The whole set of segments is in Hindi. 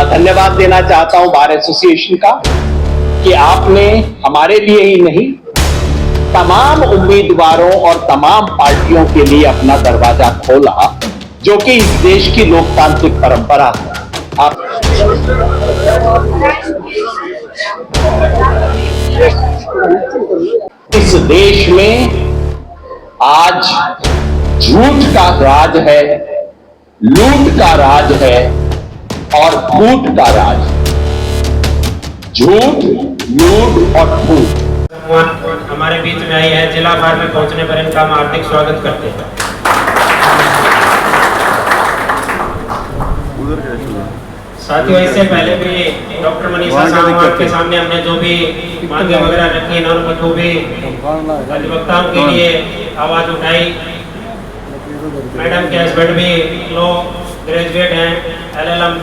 धन्यवाद देना चाहता हूं बार एसोसिएशन का कि आपने हमारे लिए ही नहीं तमाम उम्मीदवारों और तमाम पार्टियों के लिए अपना दरवाजा खोला, जो कि इस देश की लोकतांत्रिक परंपरा है। आप इस देश में आज झूठ का राज है, लूट का राज है और फूट का राज। झूठ, लूट और फूट हमारे बीच में आई है। जिला भर में पहुंचने पर इनका हम हार्दिक स्वागत करते हैं। साथियों, इससे पहले भी डॉक्टर मनीषा साहब के सामने हमने जो भी मांगे वगैरह रखी है, उनको जो भी अधिवक्ताओं के लिए आवाज उठाई। मैडम के हस्बैंड भी लॉ ग्रेजुएट हैं, LLM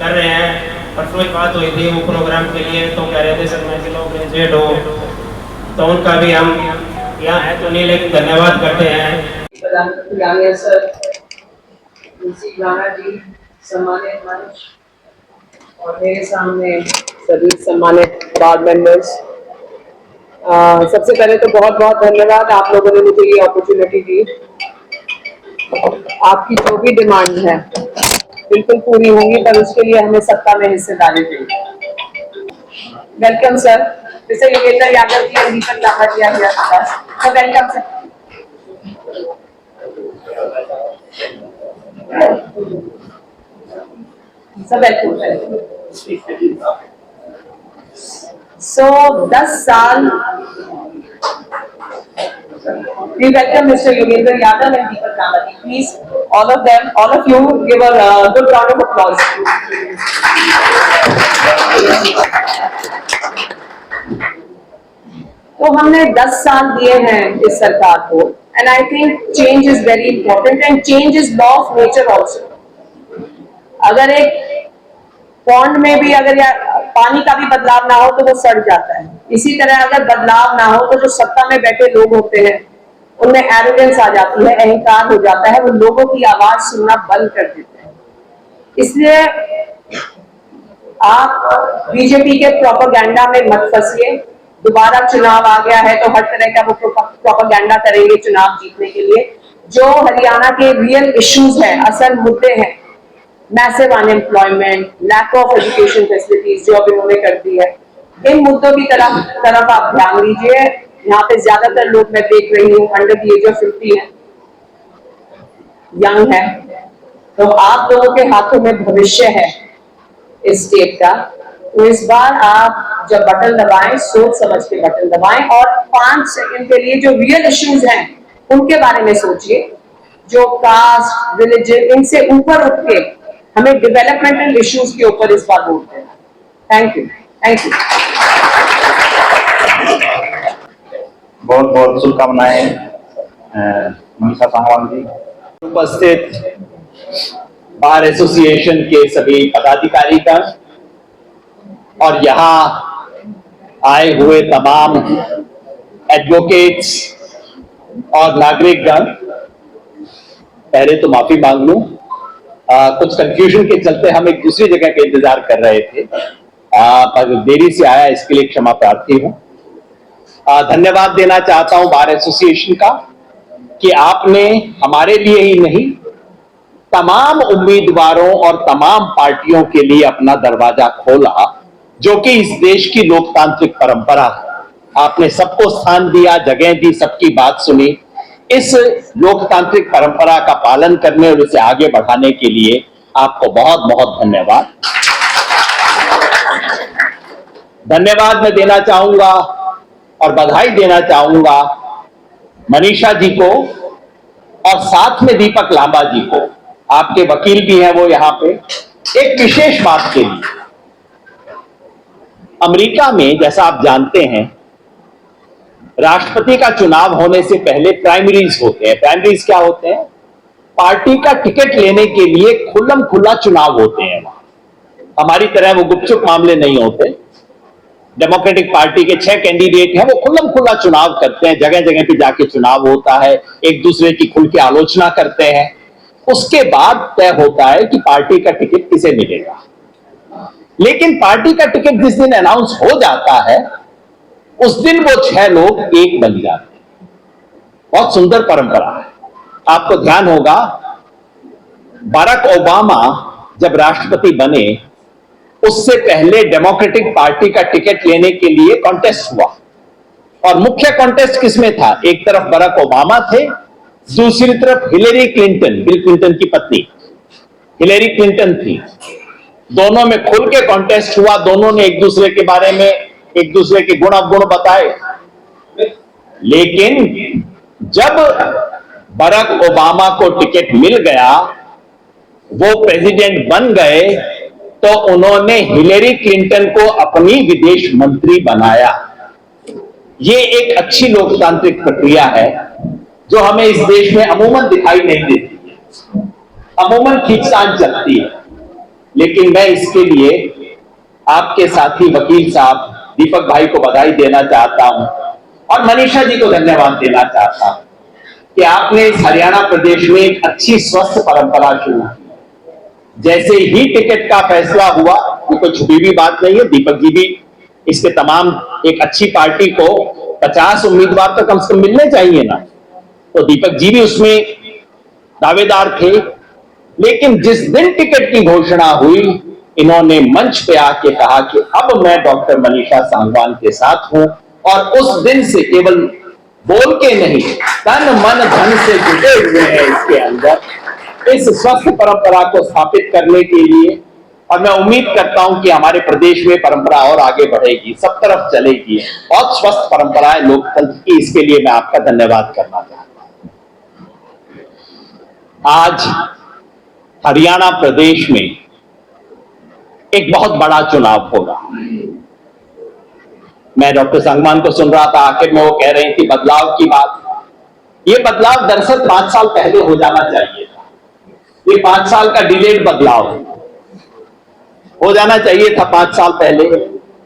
कर रहे हैं। परसों एक बात हुई थी वो प्रोग्राम के लिए, तो कह रहे थे सर मैं लॉ ग्रेजुएट हूँ, तो उनका भी हम यहाँ है तो नहीं, लेकिन धन्यवाद करते हैं। प्रधानमंत्री सर, जी, सम्मानित मंच और मेरे सामने सभी सम्मानित बोर्ड मेंबर्स, सबसे पहले तो बहुत बहुत धन्यवाद आप लोगों ने मुझे ये अपॉर्चुनिटी दी। आपकी जो भी डिमांड है बिल्कुल पूरी होंगी, पर उसके लिए हमें सत्ता में हिस्सेदारी चाहिए। वेलकम सर, जैसे योगेंद्र यादव जी और दीपक लांबा जी आ गया, तो वेलकम सर। So 10 साल we welcome Mr. Yogendra Yadav and Deepak Lamadi. Please, all of them, all of you, give a good round of applause. तो हमने 10 साल दिए हैं इस सरकार को, and I think change is very important and change is law of nature also. अगर एक पॉन्ड में भी अगर पानी का भी बदलाव ना हो तो वो सड़ जाता है। इसी तरह अगर बदलाव ना हो तो जो सत्ता में बैठे लोग होते हैं उनमें एरोगेंस आ जाती है, अहंकार हो जाता है, वो लोगों की आवाज सुनना बंद कर देते हैं। इसलिए आप बीजेपी के प्रोपेगेंडा में मत फंसिए। दोबारा चुनाव आ गया है तो हर तरह का वो प्रोपेगेंडा करेंगे चुनाव जीतने के लिए। जो हरियाणा के रियल इश्यूज हैं, असल मुद्दे हैं, massive unemployment, lack of education facilities जो अब इन्होंने कर दी है, इन मुद्दों की तरफ आप ध्यान दीजिए। यहाँ पे ज्यादातर लोग मैं देख रही हूँ अंडर द एज ऑफ 50 है, यंग है, तो आप लोगों के हाथों में भविष्य है इस स्टेट का। तो इस बार आप जब बटन दबाएं, सोच समझ के बटन दबाएं और 5 सेकंड के लिए जो रियल इश्यूज हैं उनके बारे में सोचिए, जो कास्ट, रिलीजन, इनसे ऊपर उठ के हमें डेवलपमेंटल इश्यूज के ऊपर इस बार वोट देना। Thank you, thank you. बहुत बहुत शुभकामनाएं मनीषा साहब जी। उपस्थित बार एसोसिएशन के सभी पदाधिकारीगण और यहाँ आए हुए तमाम एडवोकेट्स और नागरिकगण, पहले तो माफी मांग लूं, कुछ कंफ्यूजन के चलते हम एक दूसरी जगह का इंतजार कर रहे थे, पर देरी से आया, इसके लिए क्षमा प्रार्थी हूं। धन्यवाद देना चाहता हूं बार एसोसिएशन का कि आपने हमारे लिए ही नहीं तमाम उम्मीदवारों और तमाम पार्टियों के लिए अपना दरवाजा खोला, जो कि इस देश की लोकतांत्रिक परंपरा है। आपने सबको स्थान दिया, जगह दी, सबकी बात सुनी। इस लोकतांत्रिक परंपरा का पालन करने और इसे आगे बढ़ाने के लिए आपको बहुत बहुत धन्यवाद। धन्यवाद मैं देना चाहूंगा और बधाई देना चाहूंगा मनीषा जी को और साथ में दीपक लांबा जी को, आपके वकील भी हैं वो यहाँ पे, एक विशेष बात के लिए। अमेरिका में जैसा आप जानते हैं राष्ट्रपति का चुनाव होने से पहले प्राइमरीज होते हैं। प्राइमरीज क्या होते हैं? पार्टी का टिकट लेने के लिए खुल्लम खुल्ला चुनाव होते हैं। वहां हमारी तरह वो गुपचुप मामले नहीं होते। डेमोक्रेटिक पार्टी के 6 कैंडिडेट हैं, वो खुल्लम खुल्ला चुनाव करते हैं, जगह जगह पे जाके चुनाव होता है, एक दूसरे की खुल के आलोचना करते हैं। उसके बाद तय होता है कि पार्टी का टिकट किसे मिलेगा। लेकिन पार्टी का टिकट जिस दिन अनाउंस हो जाता है, उस दिन वो 6 लोग एक बन जाते हैं। बहुत सुंदर परंपरा है। आपको ध्यान होगा, बराक ओबामा जब राष्ट्रपति बने, उससे पहले डेमोक्रेटिक पार्टी का टिकट लेने के लिए कॉन्टेस्ट हुआ, और मुख्य कॉन्टेस्ट किसमें था? एक तरफ बराक ओबामा थे, दूसरी तरफ हिलेरी क्लिंटन, बिल क्लिंटन की पत्नी हिलेरी क्लिंटन थी। दोनों में खुल के कॉन्टेस्ट हुआ, दोनों ने एक दूसरे के बारे में, एक दूसरे के गुण अवगुण बताए। लेकिन जब बराक ओबामा को टिकट मिल गया, वो प्रेसिडेंट बन गए, तो उन्होंने हिलेरी क्लिंटन को अपनी विदेश मंत्री बनाया। ये एक अच्छी लोकतांत्रिक प्रक्रिया है जो हमें इस देश में अमूमन दिखाई नहीं देती है, अमूमन खींचतान चलती है। लेकिन मैं इसके लिए आपके साथी वकील साहब दीपक भाई को बधाई देना चाहता हूं, और मनीषा जी को धन्यवाद देना चाहता हूं कि आपने इस हरियाणा प्रदेश में एक अच्छी स्वस्थ परंपरा शुरू की। जैसे ही टिकट का फैसला हुआ, ये कोई छुपी हुई बात नहीं है, दीपक जी भी इसके तमाम, एक अच्छी पार्टी को 50 उम्मीदवार तो कम से कम मिलने चाहिए ना, तो दीपक जी भी उसमें दावेदार थे। लेकिन जिस दिन टिकट की घोषणा हुई, इन्होंने मंच पे आके कहा कि अब मैं डॉक्टर मनीषा सांगवान के साथ हूं, और उस दिन से केवल बोल के नहीं, तन मन धन से जुटे हुए हैं इसके अंदर, इस स्वस्थ परंपरा को स्थापित करने के लिए। और मैं उम्मीद करता हूं कि हमारे प्रदेश में परंपरा और आगे बढ़ेगी, सब तरफ चलेगी। बहुत स्वस्थ परंपरा है लोकतंत्र की, इसके लिए मैं आपका धन्यवाद करना चाहता हूं। आज हरियाणा प्रदेश में एक बहुत बड़ा चुनाव होगा। मैं डॉक्टर सांगवान को सुन रहा था, आखिर में वो कह रहे थी बदलाव की बात। ये बदलाव दरअसल 5 साल पहले हो जाना चाहिए था। ये 5 साल का डिलेड बदलाव हो जाना चाहिए था 5 साल पहले,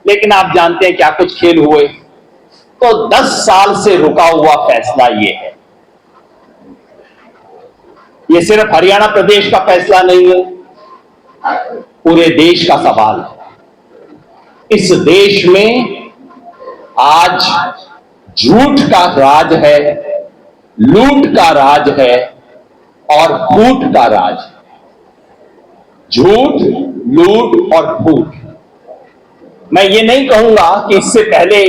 लेकिन आप जानते हैं क्या कुछ खेल हुए। तो 10 साल से रुका हुआ फैसला ये है। ये सिर्फ हरियाणा प्रदेश का फैसला नहीं है, पूरे देश का सवाल है। इस देश में आज झूठ का राज है, लूट का राज है, और फूट का राज है। झूठ, लूट और फूट। मैं ये नहीं कहूंगा कि इससे पहले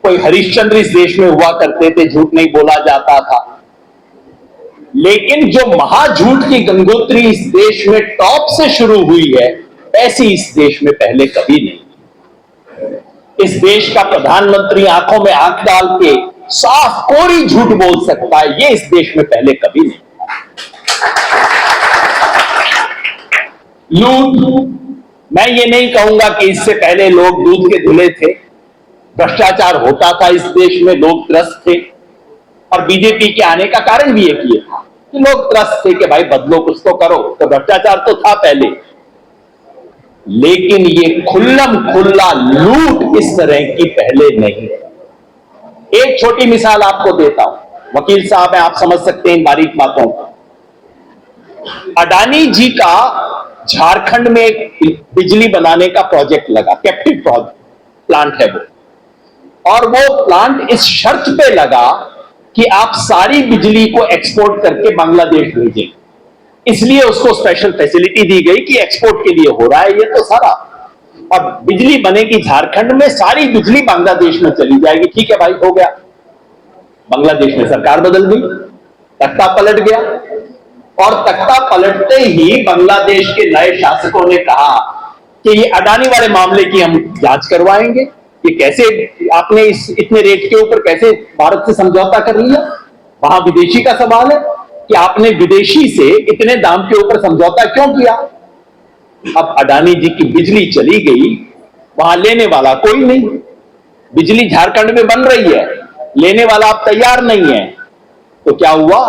कोई हरिश्चंद्र इस देश में हुआ करते थे, झूठ नहीं बोला जाता था, लेकिन जो महाझूठ की गंगोत्री इस देश में टॉप से शुरू हुई है, ऐसी इस देश में पहले कभी नहीं। इस देश का प्रधानमंत्री आंखों में आंख डाल के साफ कोरी झूठ बोल सकता है, ये इस देश में पहले कभी नहीं। लूट, मैं ये नहीं कहूंगा कि इससे पहले लोग दूध के धुले थे, भ्रष्टाचार होता था इस देश में, लोग त्रस्त थे। और बीजेपी के आने का कारण भी एक ये था कि लोग त्रस्त थे कि भाई बदलो, कुछ तो करो। तो भ्रष्टाचार तो था पहले, लेकिन ये खुल्लम खुल्ला लूट इस तरह की पहले नहीं। एक छोटी मिसाल आपको देता हूं, वकील साहब हैं, आप समझ सकते हैं इन बारीक बातों को। अडानी जी का झारखंड में एक बिजली बनाने का प्रोजेक्ट लगा, कैप्टिव प्लांट है वो, और वो प्लांट इस शर्त पे लगा कि आप सारी बिजली को एक्सपोर्ट करके बांग्लादेश भेजें। इसलिए उसको स्पेशल फैसिलिटी दी गई कि एक्सपोर्ट के लिए हो रहा है ये तो सारा, और बिजली बनेगी झारखंड में, सारी बिजली बांग्लादेश में चली जाएगी। ठीक है भाई, हो गया। बांग्लादेश में सरकार बदल गई, तख्ता पलट गया, और तख्ता पलटते ही बांग्लादेश के नए शासकों ने कहा कि ये अडानी वाले मामले की हम जांच करवाएंगे। ये कैसे आपने इस इतने रेट के ऊपर कैसे भारत से समझौता कर लिया? वहां विदेशी का सवाल है कि आपने विदेशी से इतने दाम के ऊपर समझौता क्यों किया? अब अडानी जी की बिजली चली गई, वहां लेने वाला कोई नहीं। बिजली झारखंड में बन रही है, लेने वाला अब तैयार नहीं है। तो क्या हुआ?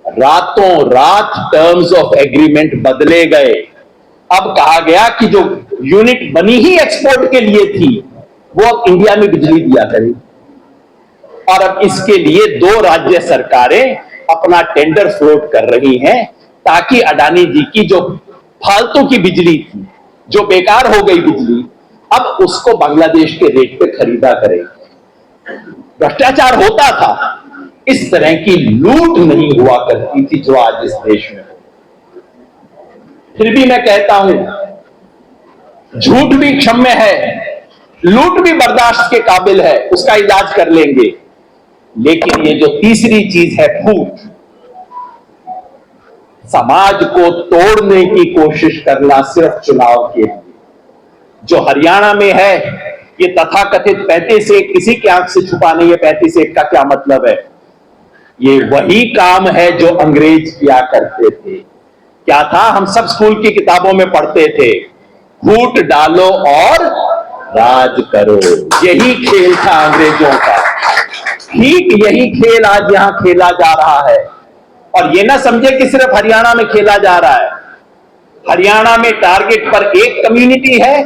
रातों रात टर्म्स ऑफ एग्रीमेंट बदले गए। अब कहा गया कि जो यूनिट बनी ही एक्सपोर्ट के लिए थी, वो अब इंडिया में बिजली दिया करेगी। और अब इसके लिए 2 राज्य सरकारें अपना टेंडर फ्लोट कर रही हैं ताकि अडानी जी की जो फालतू की बिजली थी, जो बेकार हो गई बिजली, अब उसको बांग्लादेश के रेट पे खरीदा करेगी। भ्रष्टाचार होता था, इस तरह की लूट नहीं हुआ करती थी जो आज इस देश में। फिर भी मैं कहता हूं, झूठ भी क्षम्य है, लूट भी बर्दाश्त के काबिल है, उसका इलाज कर लेंगे। लेकिन ये जो तीसरी चीज है, फूट, समाज को तोड़ने की कोशिश करना सिर्फ चुनाव के लिए, जो हरियाणा में है, ये तथाकथित 35-1 किसी की आंख से छुपा नहीं है। 35-1 का क्या मतलब है? ये वही काम है जो अंग्रेज किया करते थे। क्या था? हम सब स्कूल की किताबों में पढ़ते थे, फूट डालो और राज करो। यही खेल था अंग्रेजों का। ठीक यही खेल आज यहां खेला जा रहा है। और ये ना समझे कि सिर्फ हरियाणा में खेला जा रहा है। हरियाणा में टारगेट पर एक कम्युनिटी है,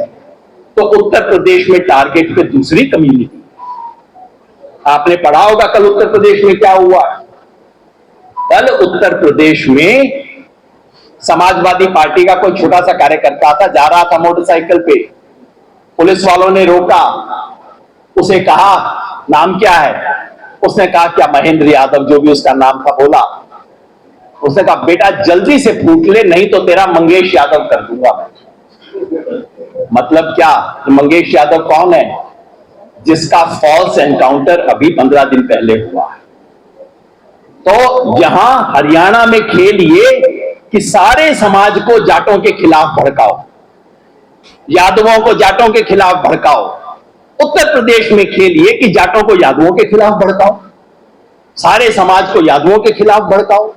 तो उत्तर प्रदेश में टारगेट पे दूसरी कम्युनिटी। आपने पढ़ा होगा कल उत्तर प्रदेश में क्या हुआ। कल उत्तर प्रदेश में समाजवादी पार्टी का कोई छोटा सा कार्यकर्ता था, जा रहा था मोटरसाइकिल पे, पुलिस वालों ने रोका, उसे कहा नाम क्या है? उसने कहा क्या महेंद्र यादव, जो भी उसका नाम था, बोला। उसने कहा बेटा जल्दी से फूट ले, नहीं तो तेरा मंगेश यादव कर दूंगा मैं। मतलब क्या? मंगेश यादव कौन है? जिसका फॉल्स एनकाउंटर अभी 15 दिन पहले हुआ है। तो यहां हरियाणा में खेल ये कि सारे समाज को जाटों के खिलाफ भड़काओ, यादवों को जाटों के खिलाफ भड़काओ। उत्तर प्रदेश में खेल ये कि जाटों को यादवों के खिलाफ भड़काओ, सारे समाज को यादवों के खिलाफ भड़काओ।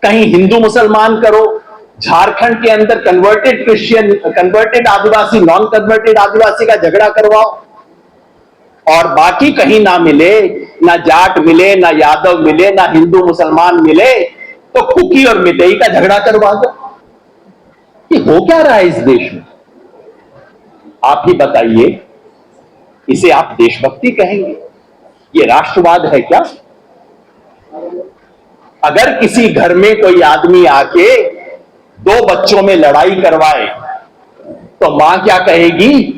कहीं हिंदू मुसलमान करो, झारखंड के अंदर कन्वर्टेड क्रिश्चियन, कन्वर्टेड आदिवासी, नॉन कन्वर्टेड आदिवासी का झगड़ा करवाओ, और बाकी कहीं ना मिले, ना जाट मिले, ना यादव मिले, ना हिंदू मुसलमान मिले, तो कुकी और मितई का झगड़ा करवा दो। ये हो क्या रहा है इस देश में? आप ही बताइए। इसे आप देशभक्ति कहेंगे? ये राष्ट्रवाद है क्या? अगर किसी घर में कोई आदमी आके 2 बच्चों में लड़ाई करवाए, तो मां क्या कहेगी?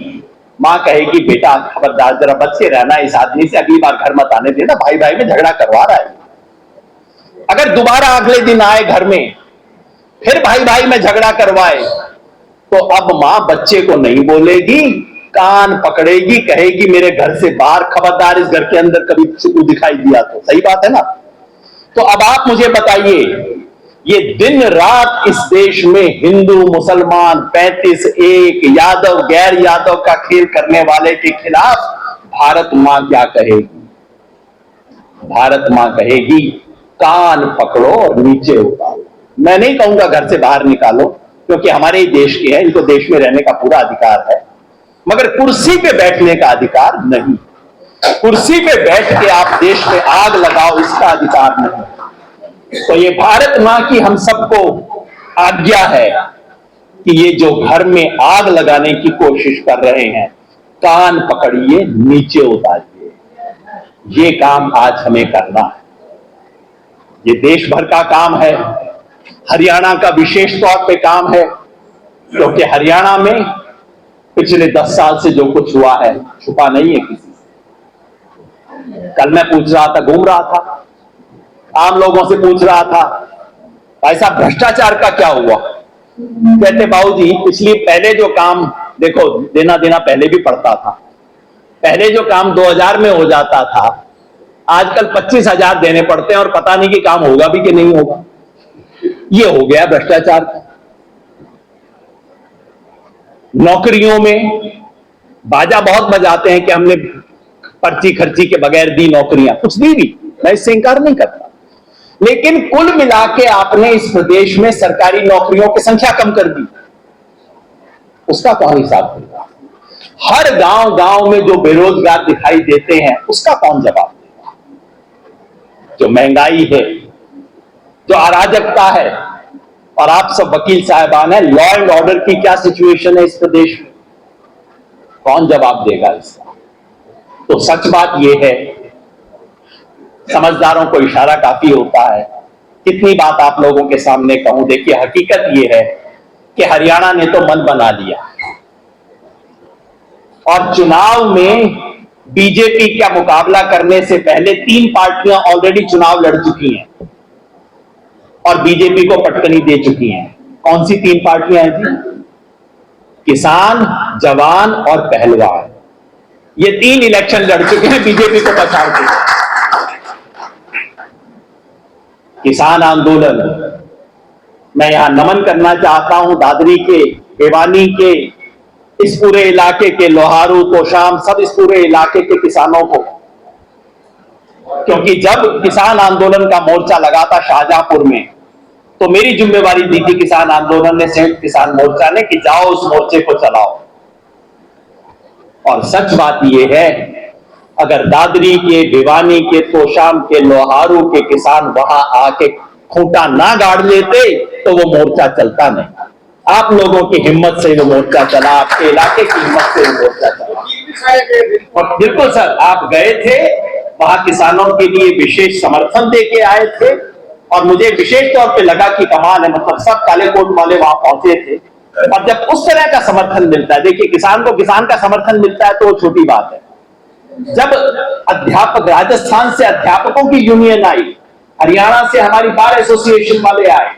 मां कहेगी बेटा खबरदार, जरा बच के रहना इस आदमी से, अगली बार घर मत आने देना, भाई भाई में झगड़ा करवा रहा है। अगर दोबारा अगले दिन आए घर में, फिर भाई भाई में झगड़ा करवाए, तो अब मां बच्चे को नहीं बोलेगी, कान पकड़ेगी, कहेगी मेरे घर से बाहर, खबरदार इस घर के अंदर कभी तू दिखाई दिया तो। सही बात है ना? तो अब आप मुझे बताइए, ये दिन रात इस देश में हिंदू मुसलमान 35-1 यादव गैर यादव का खेल करने वाले के खिलाफ भारत मां क्या कहेगी? भारत मां कहेगी कान पकड़ो और नीचे उतारो। मैं नहीं कहूंगा घर से बाहर निकालो, क्योंकि हमारे ही देश के हैं, इनको देश में रहने का पूरा अधिकार है, मगर कुर्सी पे बैठने का अधिकार नहीं। कुर्सी पे बैठ के आप देश में आग लगाओ, इसका अधिकार नहीं। तो ये भारत मां की हम सबको आज्ञा है कि ये जो घर में आग लगाने की कोशिश कर रहे हैं, कान पकड़िए, नीचे उतारिए। ये काम आज हमें करना है। ये देश भर का काम है, हरियाणा का विशेष तौर पे काम है, क्योंकि हरियाणा में पिछले 10 साल से जो कुछ हुआ है छुपा नहीं है किसी से। कल मैं पूछ रहा था, घूम रहा था, आम लोगों से पूछ रहा था, भाई साहब भ्रष्टाचार का क्या हुआ? कहते बाबूजी पिछली पहले जो काम, देखो देना देना पहले भी पड़ता था, पहले जो काम 2000 में हो जाता था, आजकल 25,000 देने पड़ते हैं, और पता नहीं कि काम होगा भी कि नहीं होगा। ये हो गया भ्रष्टाचार। नौकरियों में बाजा बहुत बजाते हैं कि हमने पर्ची खर्ची के बगैर दी नौकरियां, कुछ दी भी, मैं इससे इंकार नहीं करता, लेकिन कुल मिला के आपने इस प्रदेश में सरकारी नौकरियों की संख्या कम कर दी, उसका कौन हिसाब देगा? हर गांव गांव में जो बेरोजगार दिखाई देते हैं, उसका कौन जवाब देगा? जो महंगाई है, जो अराजकता है, और आप सब वकील साहबान हैं, लॉ एंड ऑर्डर की क्या सिचुएशन है इस प्रदेश में, कौन जवाब देगा इसका? तो सच बात यह है, समझदारों को इशारा काफी होता है। कितनी बात आप लोगों के सामने कहूं, देखिए हकीकत यह है कि हरियाणा ने तो मन बना लिया और चुनाव में बीजेपी का मुकाबला करने से पहले 3 पार्टियां ऑलरेडी चुनाव लड़ चुकी हैं और बीजेपी को पटकनी दे चुकी हैं। कौन सी 3 पार्टियां हैं जी? किसान, जवान और पहलवान। ये 3 इलेक्शन लड़ चुके हैं बीजेपी को पछाड़ के। किसान आंदोलन, मैं यहां नमन करना चाहता हूं दादरी के, भिवानी के, इस पूरे इलाके के, लोहारू, तोशाम, सब इस पूरे इलाके के किसानों को, क्योंकि जब किसान आंदोलन का मोर्चा लगा था शाहजहांपुर में, तो मेरी जिम्मेवारी दी थी किसान आंदोलन ने, संयुक्त किसान मोर्चा ने, कि जाओ उस मोर्चे को चलाओ। और सच बात यह है, अगर दादरी के, भिवानी के, तोशाम के, लोहारू के किसान वहां आके खूंटा ना गाड़ लेते तो वो मोर्चा चलता नहीं। आप लोगों की हिम्मत से वो मोर्चा चला, आपके इलाके की हिम्मत से वो मोर्चा चला। और बिल्कुल सर, आप गए थे वहां, किसानों के लिए विशेष समर्थन देके आए थे और मुझे विशेष तौर पे लगा कि कमाल है, मतलब सब काले कोट वाले वहां पहुंचे थे। और जब उस तरह का समर्थन मिलता है, देखिए किसान को किसान का समर्थन मिलता है तो वो छोटी बात है। जब अध्यापक, राजस्थान से अध्यापकों की यूनियन आई, हरियाणा से हमारी बार एसोसिएशन वाले आए,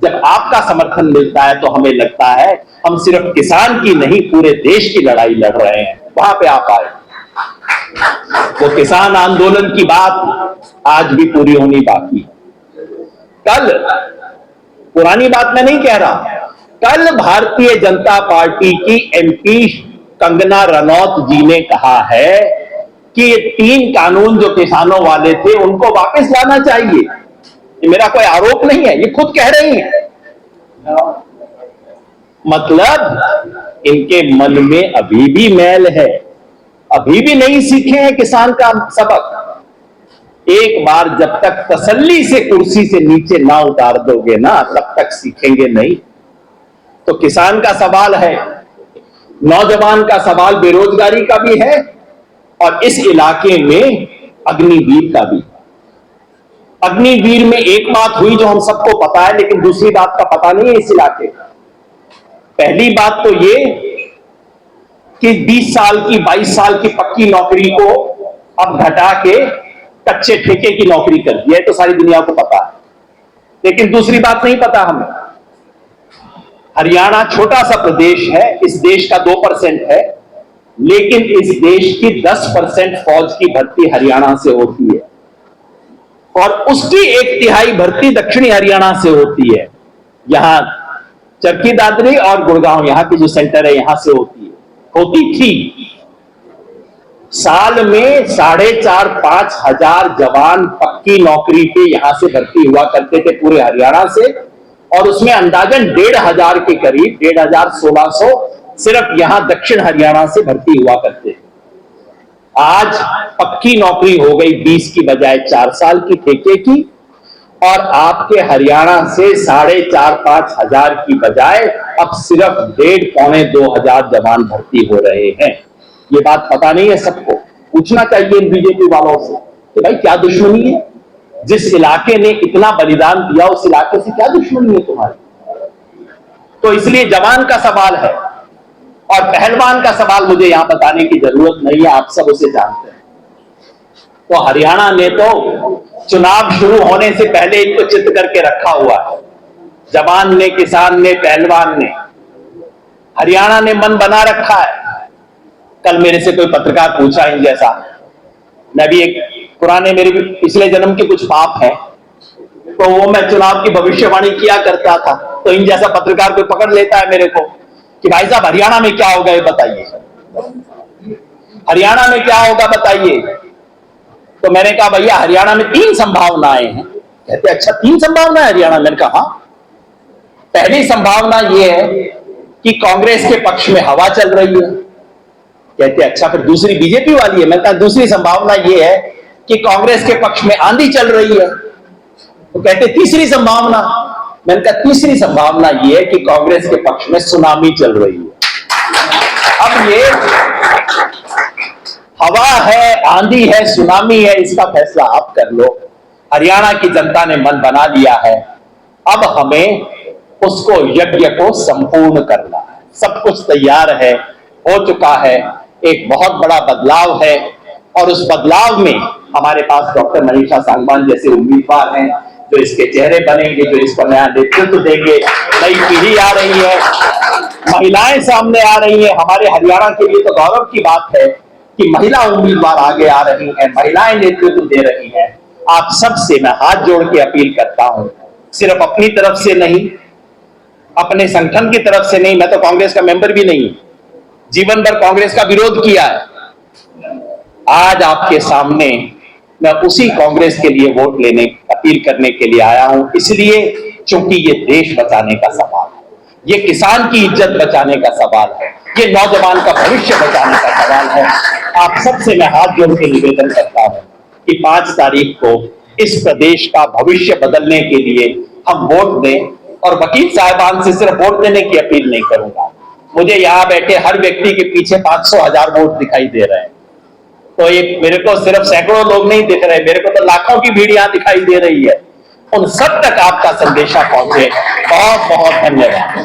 जब आपका समर्थन मिलता है तो हमें लगता है हम सिर्फ किसान की नहीं पूरे देश की लड़ाई लड़ रहे हैं। वहां पे आप आए, वो किसान आंदोलन की बात आज भी पूरी होनी बाकी। कल, पुरानी बात मैं नहीं कह रहा, कल भारतीय जनता पार्टी की एमपी कंगना रनौत जी ने कहा है कि ये 3 कानून जो किसानों वाले थे उनको वापस लाना चाहिए। ये मेरा कोई आरोप नहीं है, ये खुद कह रही हैं। मतलब इनके मन में अभी भी मैल है, अभी भी नहीं सीखे हैं किसान का सबक। एक बार जब तक तसल्ली से कुर्सी से नीचे ना उतार दोगे ना, तब तक सीखेंगे नहीं। तो किसान का सवाल है, नौजवान का सवाल बेरोजगारी का भी है और इस इलाके में अग्निवीर का भी। अग्निवीर में एक बात हुई जो हम सबको पता है, लेकिन दूसरी बात का पता नहीं है इस इलाके का। पहली बात तो ये कि 20 साल की, 22 साल की पक्की नौकरी को अब घटा के कच्चे ठेके की नौकरी कर दिया है, तो सारी दुनिया को पता है। लेकिन दूसरी बात नहीं पता हमें। हरियाणा छोटा सा प्रदेश है, इस देश का 2% है, लेकिन इस देश की 10% फौज की भर्ती हरियाणा से होती है और उसकी 1/3 भर्ती दक्षिणी हरियाणा से होती है। यहां चरखी दादरी और गुड़गांव, यहां की जो सेंटर है, यहां से होती थी। साल में 4,500-5 हजार जवान पक्की नौकरी पे यहां से भर्ती हुआ करते थे पूरे हरियाणा से, और उसमें अंदाजन 1,500 के करीब, 1,500-1,600 सिर्फ यहां दक्षिण हरियाणा से भर्ती हुआ करते। आज पक्की नौकरी हो गई 20 की बजाय 4 साल की ठेके की, और आपके हरियाणा से 4,500-5 हजार की बजाय अब सिर्फ 1,500-2 हजार जवान भर्ती हो रहे हैं। ये बात पता नहीं है सबको, पूछना चाहिए इन बीजेपी वालों से कि भाई क्या दुश्मनी है? जिस इलाके ने इतना बलिदान दिया उस इलाके से क्या दुश्मनी है तुम्हारी? तो इसलिए जवान का सवाल है और पहलवान का सवाल मुझे यहां बताने की जरूरत नहीं है, आप सब उसे जानते हैं। तो हरियाणा ने तो चुनाव शुरू होने से पहले इनको चित करके रखा हुआ है, जवान ने, किसान ने, पहलवान ने। हरियाणा ने मन बना रखा है। कल मेरे से कोई पत्रकार पूछा इन जैसा, मैं भी एक पुराने, मेरे भी पिछले जन्म के कुछ पाप है, तो वो मैं चुनाव की भविष्यवाणी किया करता था। तो इन जैसा पत्रकार कोई पकड़ लेता है मेरे को कि भाई साहब हरियाणा में क्या होगा ये बताइए, हरियाणा में क्या होगा बताइए। तो मैंने कहा भैया हरियाणा में 3 संभावनाएं हैं। कहते अच्छा 3 संभावना है हरियाणा? मैंने कहा हाँ। पहली संभावना यह है कि कांग्रेस के पक्ष में हवा चल रही है। कहते अच्छा फिर दूसरी बीजेपी वाली है? मैंने कहा दूसरी संभावना यह है कि कांग्रेस के पक्ष में आंधी चल रही है। तो कहते तीसरी संभावना? मैंने कहा तीसरी संभावना यह है कि कांग्रेस के पक्ष में सुनामी चल रही है। अब ये हवा है, आंधी है, सुनामी है, इसका फैसला आप कर लो। हरियाणा की जनता ने मन बना लिया है, अब हमें उसको यज्ञ को संपूर्ण करना है। सब कुछ तैयार है, हो चुका है, एक बहुत बड़ा बदलाव है और उस बदलाव में हमारे पास डॉक्टर मनीषा सांगवान जैसे उम्मीदवार हैं जो इसके चेहरे बनेंगे, जो इसको नया नेतृत्व देंगे। नई पीढ़ी आ रही है, महिलाएं सामने आ रही हैं। हमारे हरियाणा के लिए तो गौरव की बात है कि महिला उम्मीदवार आगे आ रही हैं, महिलाएं नेतृत्व दे रही हैं। आप सबसे मैं हाथ जोड़ के अपील करता हूं, सिर्फ अपनी तरफ से नहीं, अपने संगठन की तरफ से नहीं, मैं तो कांग्रेस का मेंबर भी नहीं, जीवन भर कांग्रेस का विरोध किया है। आज आपके सामने मैं उसी कांग्रेस के लिए वोट लेने, अपील करने के लिए आया हूं, इसलिए क्योंकि ये देश बचाने का सवाल है, ये किसान की इज्जत बचाने का सवाल है, ये नौजवान का भविष्य बचाने का सवाल है। आप सबसे मैं हाथ जोड़ के निवेदन करता हूं कि 5 तारीख को इस प्रदेश का भविष्य बदलने के लिए हम वोट दें। और वकील साहबान से सिर्फ वोट देने की अपील नहीं करूंगा, मुझे यहां बैठे हर व्यक्ति के पीछे 500,000 वोट दिखाई दे रहे हैं, तो ये मेरे को सिर्फ सैकड़ों लोग नहीं दिख रहे, मेरे को तो लाखों की भीड़ यहां दिखाई दे रही है। उन सब तक आपका संदेशा पहुंचे। बहुत बहुत धन्यवाद।